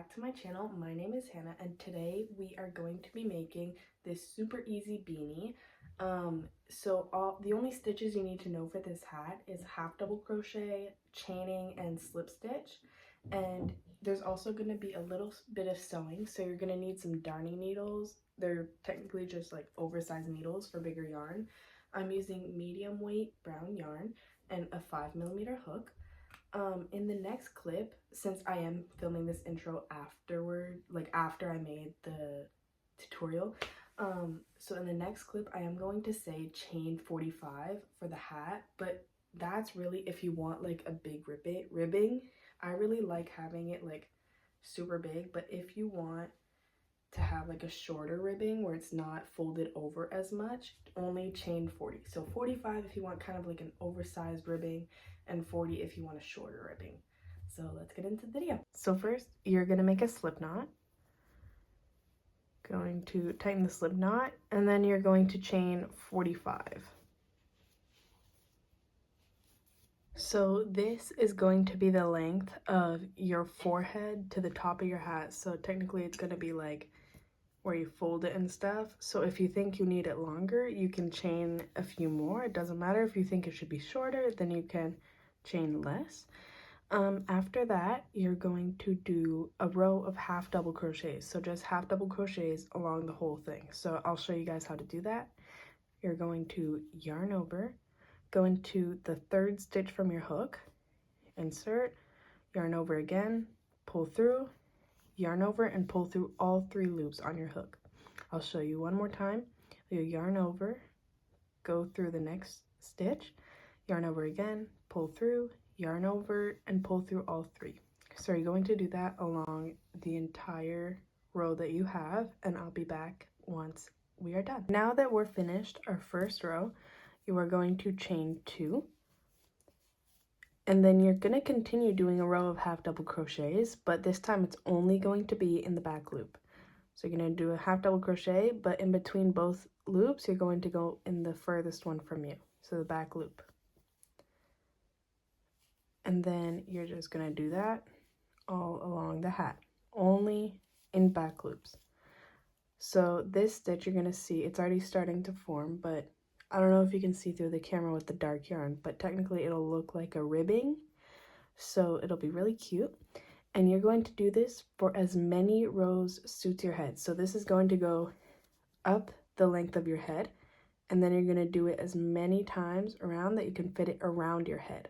back to my channel. My name is Hannah and today we are going to be making this super easy beanie. The only stitches you need to know for this hat is half double crochet, chaining, and slip stitch. And there's also going to be a little bit of sewing, so you're going to need some darning needles. They're technically just like oversized needles for bigger yarn. I'm using medium weight brown yarn and a 5mm hook. In the next clip, since I am filming this intro after I made the tutorial, so in the next clip I am going to say chain 45 for the hat, but that's really if you want like a big ribbing. I really like having it like super big, but if you want to have like a shorter ribbing where it's not folded over as much, only chain 40. So 45 if you want kind of like an oversized ribbing, and 40 if you want a shorter ribbing. So let's get into the video. So first you're gonna make a slip knot. Going to tighten the slip knot, and then you're going to chain 45. So this is going to be the length of your forehead to the top of your hat. So technically it's going to be like where you fold it and stuff. So if you think you need it longer, you can chain a few more. It doesn't matter. If you think it should be shorter, then you can chain less. After that, you're going to do a row of half double crochets. So just half double crochets along the whole thing. So I'll show you guys how to do that. You're going to yarn over, go into the third stitch from your hook, insert, yarn over again, pull through, yarn over, and pull through all 3 loops on your hook. I'll show you one more time. You yarn over, go through the next stitch, yarn over again, pull through, yarn over, and pull through all 3. So you're going to do that along the entire row that you have, and I'll be back once we are done. Now that we're finished our first row, you are going to chain 2, and then you're going to continue doing a row of half double crochets, but this time it's only going to be in the back loop. So you're going to do a half double crochet, but in between both loops you're going to go in the furthest one from you, so the back loop. And then you're just going to do that all along the hat, only in back loops. So this stitch, you're going to see it's already starting to form, but I don't know if you can see through the camera with the dark yarn, but technically it'll look like a ribbing, so it'll be really cute. And you're going to do this for as many rows suits your head. So this is going to go up the length of your head, and then you're going to do it as many times around that you can fit it around your head.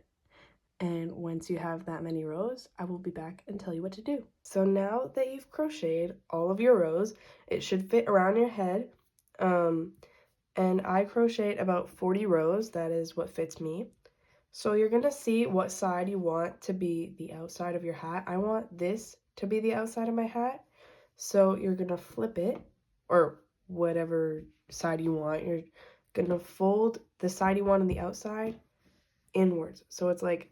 And once you have that many rows, I will be back and tell you what to do. So now that you've crocheted all of your rows, it should fit around your head. And I crocheted about 40 rows. That is what fits me. So you're going to see what side you want to be the outside of your hat. I want this to be the outside of my hat. So you're going to flip it, or whatever side you want. You're going to fold the side you want on the outside inwards. So it's like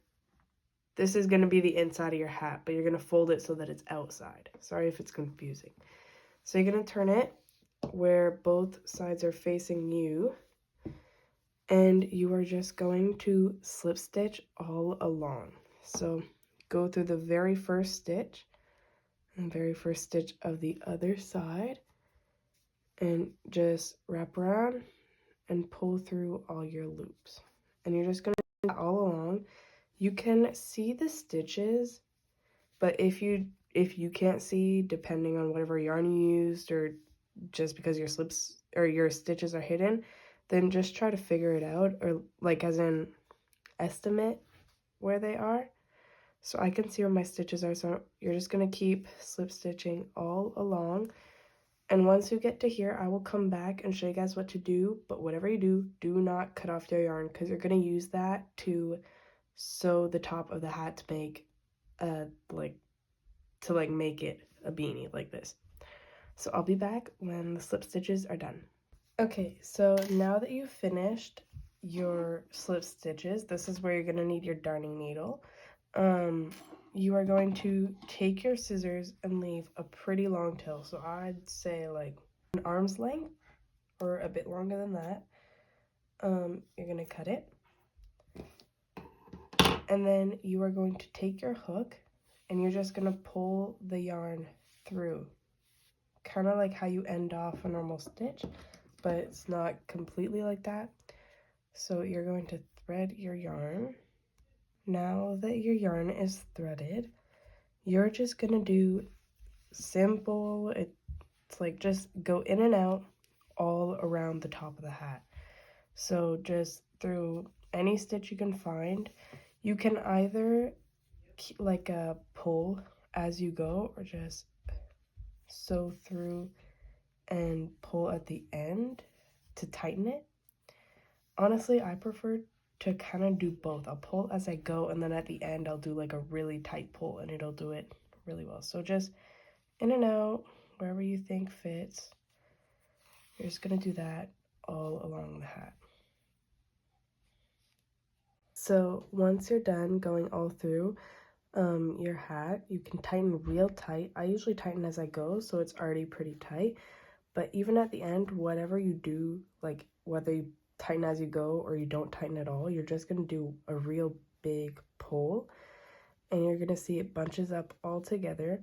this is going to be the inside of your hat, but you're going to fold it so that it's outside. Sorry if it's confusing. So you're going to turn it where both sides are facing you, and you are just going to slip stitch all along. So go through the very first stitch and very first stitch of the other side, and just wrap around and pull through all your loops. And you're just going to do that all along. You can see the stitches, but if you can't see, depending on whatever yarn you used, or just because your slips or your stitches are hidden, then just try to figure it out, or like as in estimate where they are. So I can see where my stitches are, so you're just going to keep slip stitching all along. And once you get to here, I will come back and show you guys what to do. But whatever you do, do not cut off your yarn, because you're going to use that to sew the top of the hat to make make it a beanie like this. So I'll be back when the slip stitches are done. Okay, so now that you've finished your slip stitches, this is where you're going to need your darning needle. You are going to take your scissors and leave a pretty long tail. So I'd say like an arm's length or a bit longer than that. You're going to cut it. And then you are going to take your hook and you're just going to pull the yarn through, kind of like how you end off a normal stitch, but it's not completely like that. So you're going to thread your yarn. Now that your yarn is threaded, you're just going to do simple, it's like just go in and out all around the top of the hat. So just through any stitch you can find. You can either like pull as you go, or just sew through and pull at the end to tighten it. Honestly, I prefer to kind of do both. I'll pull as I go, and then at the end I'll do like a really tight pull, and it'll do it really well. So just in and out wherever you think fits. You're just gonna do that all along the hat. So once you're done going all through your hat, you can tighten real tight. I usually tighten as I go, so it's already pretty tight. But even at the end, whatever you do, like whether you tighten as you go or you don't tighten at all, you're just gonna do a real big pull, and you're gonna see it bunches up all together.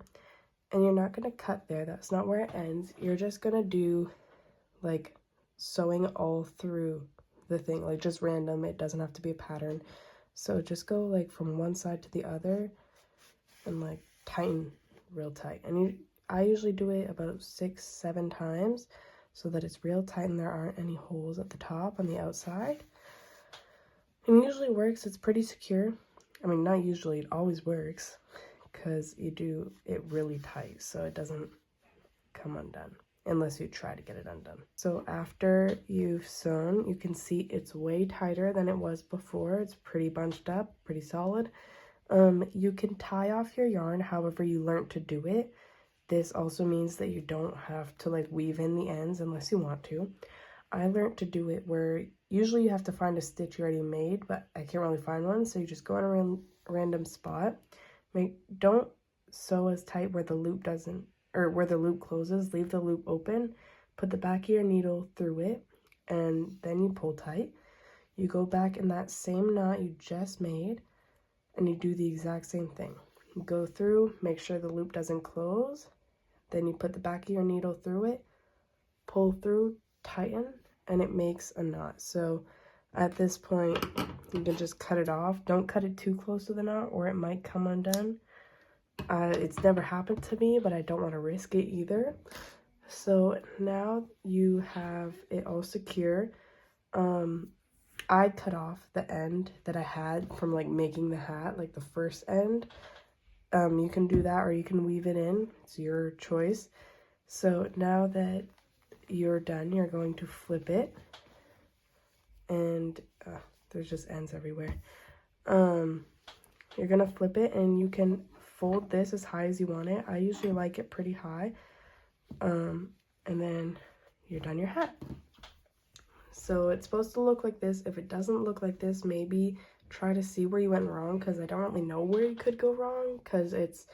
And you're not gonna cut there, that's not where it ends. You're just gonna do like sewing all through the thing, like just random. It doesn't have to be a pattern. So just go like from one side to the other and like tighten real tight. And I usually do it about 6-7 times so that it's real tight and there aren't any holes at the top on the outside. And usually works. It's pretty secure. I mean, not usually, it always works, because you do it really tight so it doesn't come undone unless you try to get it undone. So after you've sewn, you can see it's way tighter than it was before. It's pretty bunched up, pretty solid. You can tie off your yarn however you learned to do it. This also means that you don't have to like weave in the ends unless you want to. I learned to do it where usually you have to find a stitch you already made, but I can't really find one, so you just go in a random spot. Don't sew as tight where the loop doesn't, or where the loop closes. Leave the loop open, put the back of your needle through it, and then you pull tight. You go back in that same knot you just made, and you do the exact same thing. You go through, make sure the loop doesn't close, then you put the back of your needle through it, pull through, tighten, and it makes a knot. So at this point, you can just cut it off. Don't cut it too close to the knot or it might come undone. It's never happened to me, but I don't want to risk it either. So now you have it all secure. I cut off the end that I had from like making the hat, like the first end. You can do that or you can weave it in. It's your choice. So now that you're done, you're going to flip it. And there's just ends everywhere. You're gonna flip it and you can fold this as high as you want it. I usually like it pretty high. And then you're done your hat. So it's supposed to look like this. If it doesn't look like this, maybe try to see where you went wrong, because I don't really know where you could go wrong, because it's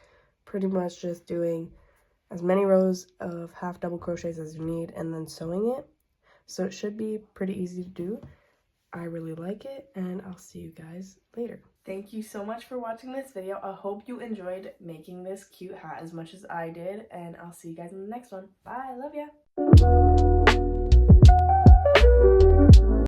pretty much just doing as many rows of half double crochets as you need and then sewing it. So it should be pretty easy to do. I really like it, and I'll see you guys later. Thank you so much for watching this video. I hope you enjoyed making this cute hat as much as I did, and I'll see you guys in the next one. Bye, love ya!